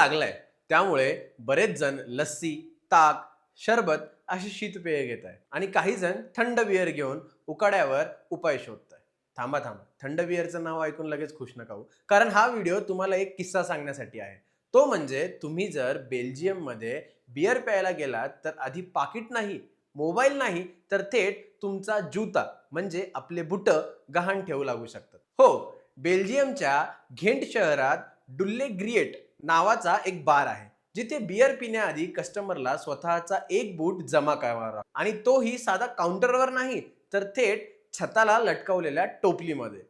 लागलाय, त्यामुळे बरेच जण लस्सी, ताक, सरबत अशी शीतपेय घेत आहे आणि काही जण थंड बियर घेऊन उकाड्यावर उपाय शोधत आहे. थांबा थांबा, थंड बियरचं नाव ऐकून लगेच खुश नका होऊ, कारण हा व्हिडिओ तुम्हाला एक किस्सा सांगण्यासाठी आहे. तो म्हणजे तुम्ही जर बेल्जियममध्ये बियर प्यायला गेलात तर आधी पाकिट नाही, मोबाईल नाही, तर थेट तुमचा जुता म्हणजे आपले बुट गहाण ठेवू लागू शकतात. हो, बेल्जियमच्या घेंट शहरात डुल्ले ग्रिएट नावाचा एक बार आहे, जिथे बियर पिण्याआधी कस्टमरला स्वतःचा एक बूट जमा करावा लागतो आणि तोही साधा काउंटरवर नाही, तर थेट छताला लटकवलेल्या टोपलीमध्ये.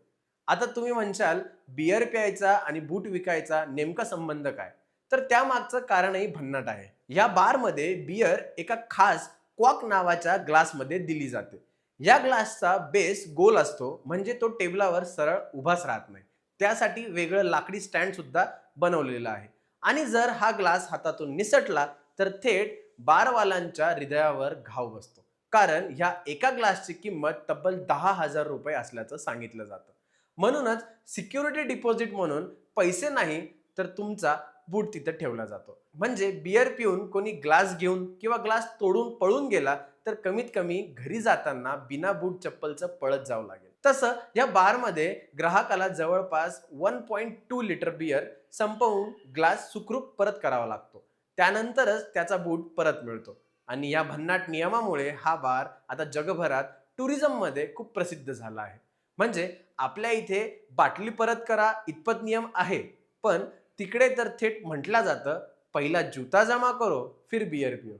आता तुम्ही म्हणशाल, बियर प्यायचा आणि बूट विकायचा नेमका संबंध काय? तर त्यामागचं कारणही भन्नाट आहे. या बारमध्ये बियर एका खास क्वॉक नावाच्या ग्लासमध्ये दिली जाते. या ग्लासचा बेस गोल असतो, म्हणजे तो टेबलावर सरळ उभाच राहत नाही. त्यासाठी वेगळं लाकडी स्टँड सुद्धा बनवलेलं आहे. आणि जर हा ग्लास हातातून निसटला तर थेट बारवाल्यांच्या हृदयावर घाव बसतो. कारण ह्या एका ग्लासची किंमत तब्बल 10,000 रुपये असल्याचं सांगितलं जातं. म्हणूनच सिक्युरिटी डिपॉझिट म्हणून पैसे नाही, तर तुमचा बूट तिथे ठेवला जातो. म्हणजे बियर पिऊन कोणी ग्लास घेऊन किंवा ग्लास तोडून पळून गेला तर कमीत कमी घरी जाताना बिना बूट चप्पलचं पळत जावं लागेल. तसं या बारमध्ये ग्राहकाला जवळपास 1.2 लिटर बियर संपवून ग्लास सुखरूप परत करावा लागतो. त्यानंतरच त्याचा बूट परत मिळतो. आणि या भन्नाट नियमामुळे हा बार आता जगभरात टुरिझममध्ये खूप प्रसिद्ध झाला आहे. म्हणजे आपल्या इथे बाटली परत करा इतपत नियम आहे, पण तिकडे तर थेट म्हटलं जातं, पहिला जूता जमा करो, फिर बियर पियो.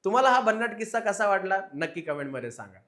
तुम्हाला हा भन्नाट किस्सा कसा वाटला नक्की कमेंटमध्ये सांगा.